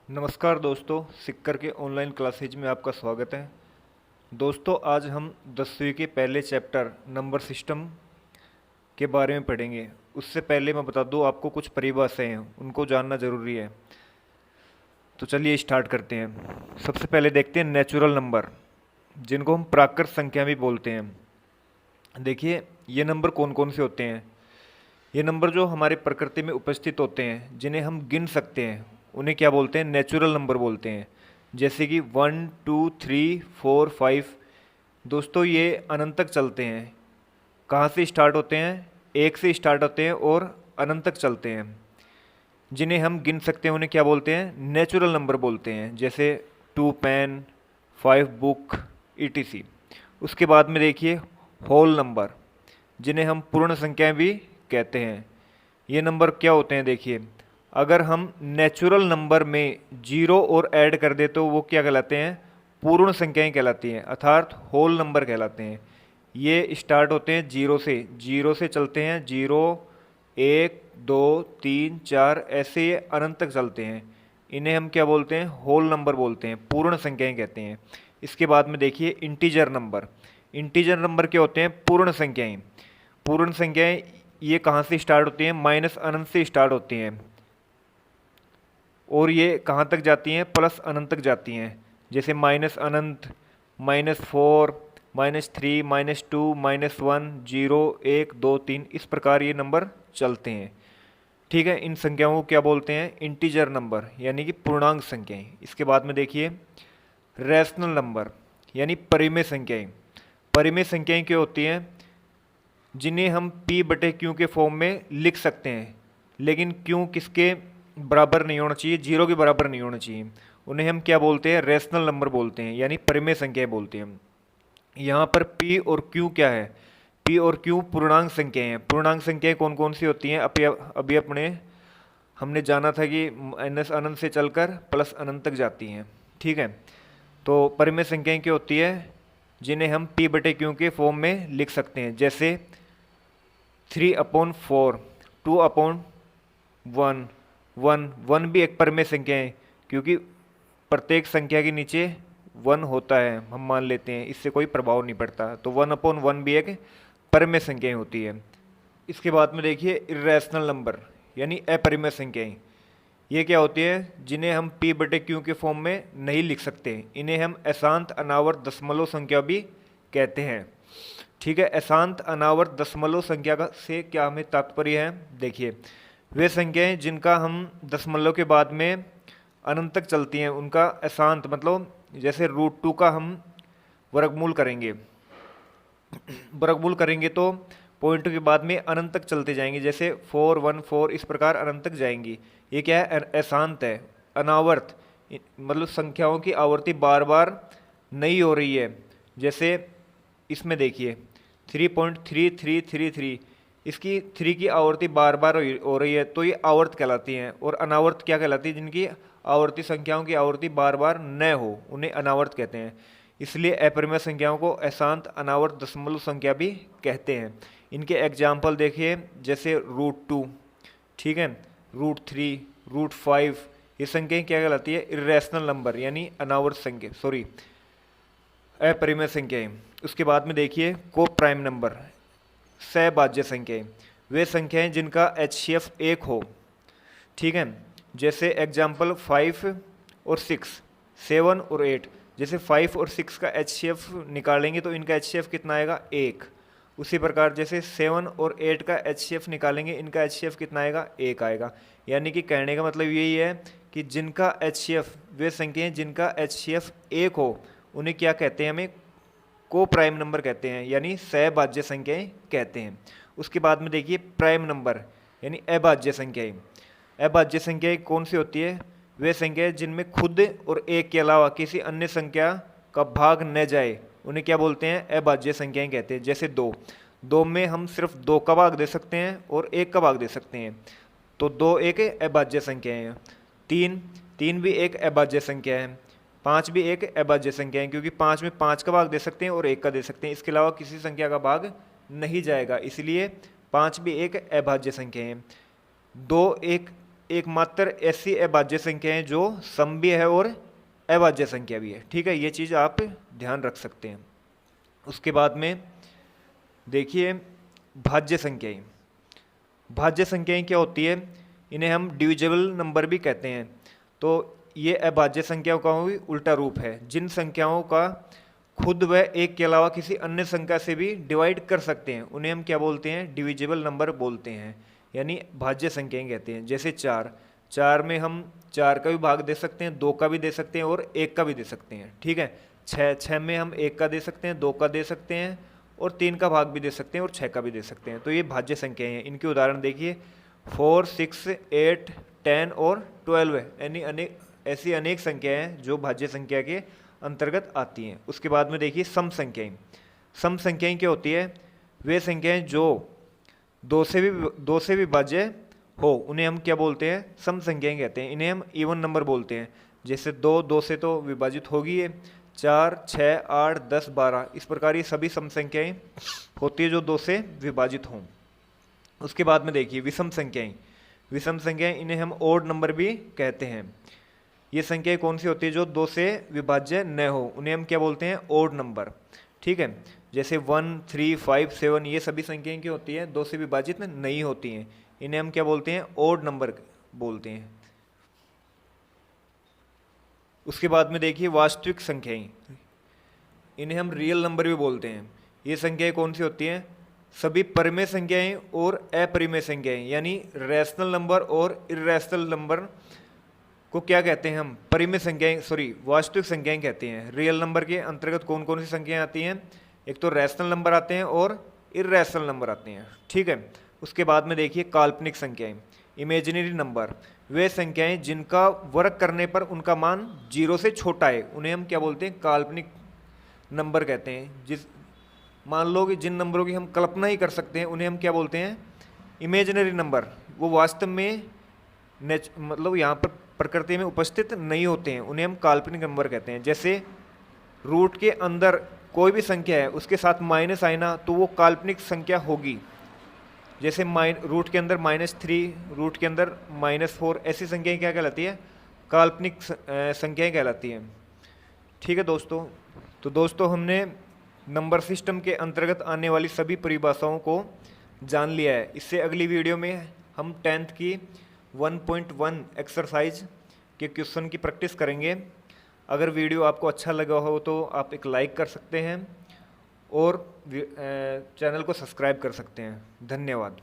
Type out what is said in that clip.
नमस्कार दोस्तों, सिक्कर के ऑनलाइन क्लासेज में आपका स्वागत है। दोस्तों, आज हम 10वीं के पहले चैप्टर नंबर सिस्टम के बारे में पढ़ेंगे। उससे पहले मैं बता दूं, आपको कुछ परिभाषाएं हैं, उनको जानना ज़रूरी है। तो चलिए स्टार्ट करते हैं। सबसे पहले देखते हैं नेचुरल नंबर, जिनको हम प्राकृत संख्या भी बोलते हैं। देखिए, ये नंबर कौन कौन से होते हैं। ये नंबर जो हमारे प्रकृति में उपस्थित होते हैं, जिन्हें हम गिन सकते हैं, उन्हें क्या बोलते हैं? नेचुरल नंबर बोलते हैं। जैसे कि 1 2 3 4 5। दोस्तों, ये अनंत तक चलते हैं। कहाँ से स्टार्ट होते हैं? एक से स्टार्ट होते हैं और अनंत तक चलते हैं। जिन्हें हम गिन सकते हैं उन्हें क्या बोलते हैं? नेचुरल नंबर बोलते हैं। जैसे 2 पेन, 5 बुक, ETC। उसके बाद में देखिए होल नंबर, जिन्हें हम पूर्ण संख्याएं भी कहते हैं। ये नंबर क्या होते हैं? देखिए, अगर हम नेचुरल नंबर में जीरो और ऐड कर दे तो वो क्या कहलाते हैं? पूर्ण संख्याएं कहलाती हैं, अर्थात होल नंबर कहलाते हैं। ये स्टार्ट होते हैं जीरो से चलते हैं। 0 1 2 3 4 ऐसे ये अनंत तक चलते हैं। इन्हें हम क्या बोलते हैं? होल नंबर बोलते हैं, पूर्ण संख्याएं कहते हैं। इसके बाद में देखिए इंटीजर नंबर। इंटीजर नंबर क्या होते हैं? पूर्ण संख्याएं। पूर्ण संख्याएं ये कहाँ से स्टार्ट होती हैं? माइनस अनंत से स्टार्ट होती हैं और ये कहाँ तक जाती हैं? प्लस अनंत तक जाती हैं। जैसे माइनस अनंत, -4, -3, -2, -1, 0 1 2 3, इस प्रकार ये नंबर चलते हैं। ठीक है, इन संख्याओं को क्या बोलते हैं? इंटीजर नंबर, यानी कि पूर्णांक संख्याएं। इसके बाद में देखिए रैशनल नंबर, यानी परिमेय संख्याएं। परिमेय संख्याएं क्या होती हैं? जिन्हें हम P/Q के फॉर्म में लिख सकते हैं, लेकिन Q किसके बराबर नहीं होना चाहिए? जीरो के बराबर नहीं होना चाहिए। उन्हें हम क्या बोलते हैं? रैशनल नंबर बोलते हैं, यानी परिमेय संख्याएं बोलते हैं। यहाँ पर P और Q क्या है? P और Q पूर्णांक संख्याएं हैं। पूर्णांक संख्याएं कौन कौन सी होती हैं? अभी अपने हमने जाना था कि माइनस अनंत से चलकर प्लस अनंत तक जाती हैं। ठीक है, तो परिमेय संख्याएं क्या होती है? जिन्हें हम P/Q के फॉर्म में लिख सकते हैं। जैसे 3/4, 2/1, 1 भी एक परिमेय संख्या है, क्योंकि प्रत्येक संख्या के नीचे 1 होता है, हम मान लेते हैं, इससे कोई प्रभाव नहीं पड़ता। तो 1/1 भी एक परिमेय संख्या होती है। इसके बाद में देखिए इर्रेशनल नंबर, यानी अपरिमेय संख्याएं। ये क्या होती है? जिन्हें हम P/Q के फॉर्म में नहीं लिख सकते। इन्हें हम अशांत अनावर्त दशमलव संख्या भी कहते हैं। ठीक है, अशांत अनावर्त दशमलव संख्या का से क्या हमें तात्पर्य है? देखिए, वे संख्याएं जिनका हम दशमलव के बाद में अनंत तक चलती हैं, उनका अशांत मतलब जैसे √2 का हम वर्गमूल करेंगे वर्गमूल करेंगे तो पॉइंट के बाद में अनंत तक चलते जाएंगे। जैसे 4 1 4, इस प्रकार अनंत तक जाएंगी। ये क्या है? अशांत है। अनावर्त मतलब संख्याओं की आवर्ती बार बार नहीं हो रही है। जैसे इसमें देखिए 3.3333, इसकी 3 की आवर्ती बार बार हो रही है, तो ये आवर्त कहलाती हैं। और अनावर्त क्या कहलाती है? जिनकी आवर्ती संख्याओं की आवर्ती बार बार न हो, उन्हें अनावर्त कहते हैं। इसलिए अपरिमेय संख्याओं को अशांत अनावर्त दशमलव संख्या भी कहते हैं। इनके एग्जाम्पल देखिए, जैसे √2, ठीक है, √3, √5, ये संख्याएं क्या कहलाती है? इर्रेशनल नंबर, यानी अनावर्त संख्या, सॉरी, अपरिमेय संख्याएं। उसके बाद में देखिए को प्राइम नंबर, सहभाज्य संख्याएं। वे संख्याएं जिनका HCF 1 हो। ठीक है, जैसे एग्जाम्पल 5 और 6, 7 और 8। जैसे 5 और 6 का HCF निकालेंगे तो इनका HCF कितना आएगा? 1। उसी प्रकार जैसे 7 और 8 का HCF निकालेंगे, इनका HCF कितना आएगा? 1 आएगा। यानी कि कहने का मतलब यही है कि जिनका HCF, वे संख्याएं जिनका HCF 1 हो, उन्हें क्या कहते हैं? हमें को प्राइम नंबर कहते हैं, यानी सहभाज्य संख्याएं कहते हैं। उसके बाद में देखिए प्राइम नंबर, यानी अभाज्य संख्याएं। अभाज्य संख्याएं कौन सी होती है? वे संख्याएं जिनमें खुद और एक के अलावा किसी अन्य संख्या का भाग न जाए, उन्हें क्या बोलते हैं? अभाज्य संख्याएं कहते हैं। जैसे 2 में हम सिर्फ 2 का भाग दे सकते हैं और 1 का भाग दे सकते हैं, तो 2 एक अभाज्य संख्या है। 3 भी एक अभाज्य संख्या है। 5 भी एक अभाज्य संख्या है, क्योंकि 5 में 5 का भाग दे सकते हैं और 1 का दे सकते हैं, इसके अलावा किसी संख्या का भाग नहीं जाएगा, इसलिए 5 भी एक अभाज्य संख्या है। 2 एक एकमात्र ऐसी अभाज्य संख्या है जो सम भी है और अभाज्य संख्या भी है। ठीक है, ये चीज़ आप ध्यान रख सकते हैं। उसके बाद में देखिए भाज्य संख्याएं। भाज्य संख्याएं क्या होती है? इन्हें हम डिविजिबल नंबर भी कहते हैं। तो ये अभाज्य संख्याओं का भी उल्टा रूप है। जिन संख्याओं का खुद व एक के अलावा किसी अन्य संख्या से भी डिवाइड कर सकते हैं उन्हें हम क्या बोलते हैं? डिविजिबल नंबर बोलते हैं, यानी भाज्य संख्याएं कहते हैं। जैसे 4 में हम 4 का भी भाग दे सकते हैं, 2 का भी दे सकते हैं और 1 का भी दे सकते हैं। ठीक है, 6 में हम 1 का दे सकते हैं, 2 का दे सकते हैं और 3 का भाग भी दे सकते हैं और 6 का भी दे सकते हैं। तो ये भाज्य संख्याएं हैं। इनके उदाहरण देखिए 4, 6, 8, 10 और 12 है, यानी ऐसी अनेक संख्याएं हैं जो भाज्य संख्या के अंतर्गत आती हैं। उसके बाद में देखिए सम संख्याएं। सम संख्याएं क्या होती है? वे संख्याएं जो 2 से विभाज्य हो उन्हें हम क्या बोलते हैं? सम संख्याएं कहते हैं। इन्हें हम इवन नंबर बोलते हैं। जैसे 2 से तो विभाजित होगी है, 4, 6, 8, 10, 12, इस प्रकार ये सभी सम संख्याएं होती है जो 2 से विभाजित हों। उसके बाद में देखिए विषम संख्याएं। विषम संख्याएं इन्हें हम ओड नंबर भी कहते हैं। ये संख्याएं कौन सी होती है? जो 2 से विभाज्य न हो उन्हें हम क्या बोलते हैं? Odd number. ठीक है, जैसे 1, 3, 5, 7 ये सभी संख्याएं क्या होती हैं? 2 से विभाजित नहीं होती हैं। इन्हें हम क्या बोलते हैं? ओड नंबर बोलते हैं। उसके बाद में देखिए वास्तविक संख्याएं। इन्हें हम रियल नंबर भी बोलते हैं। ये संख्याएं कौन सी होती हैं? सभी परिमेय संख्याएं और अपरिमेय संख्याएं, यानी रैशनल नंबर और इर्रेशनल नंबर को क्या कहते हैं हम? परिमेय संख्याएं, वास्तविक संख्याएं कहते हैं। रियल नंबर के अंतर्गत कौन कौन सी संख्याएं आती हैं? एक तो रैशनल नंबर आते हैं और इर्रेशनल नंबर आते हैं। ठीक है, उसके बाद में देखिए काल्पनिक संख्याएं, इमेजिनरी नंबर। वे संख्याएं जिनका वर्ग करने पर उनका मान 0 से छोटा है उन्हें हम क्या बोलते हैं? काल्पनिक नंबर कहते हैं। मान लो कि जिन नंबरों की हम कल्पना ही कर सकते हैं उन्हें हम क्या बोलते हैं? Imaginary number. वो वास्तव में मतलब यहाँ पर प्रकृति में उपस्थित नहीं होते हैं, उन्हें हम काल्पनिक नंबर कहते हैं। जैसे रूट के अंदर कोई भी संख्या है उसके साथ माइनस आए ना तो वो काल्पनिक संख्या होगी। जैसे रूट के अंदर -3, रूट के अंदर -4, ऐसी संख्याएं क्या कहलाती है? काल्पनिक संख्याएं कहलाती हैं। ठीक है दोस्तों, तो दोस्तों हमने नंबर सिस्टम के अंतर्गत आने वाली सभी परिभाषाओं को जान लिया है। इससे अगली वीडियो में हम 10th की 1.1 एक्सरसाइज के क्वेश्चन की प्रैक्टिस करेंगे। अगर वीडियो आपको अच्छा लगा हो तो आप एक लाइक कर सकते हैं और चैनल को सब्सक्राइब कर सकते हैं। धन्यवाद।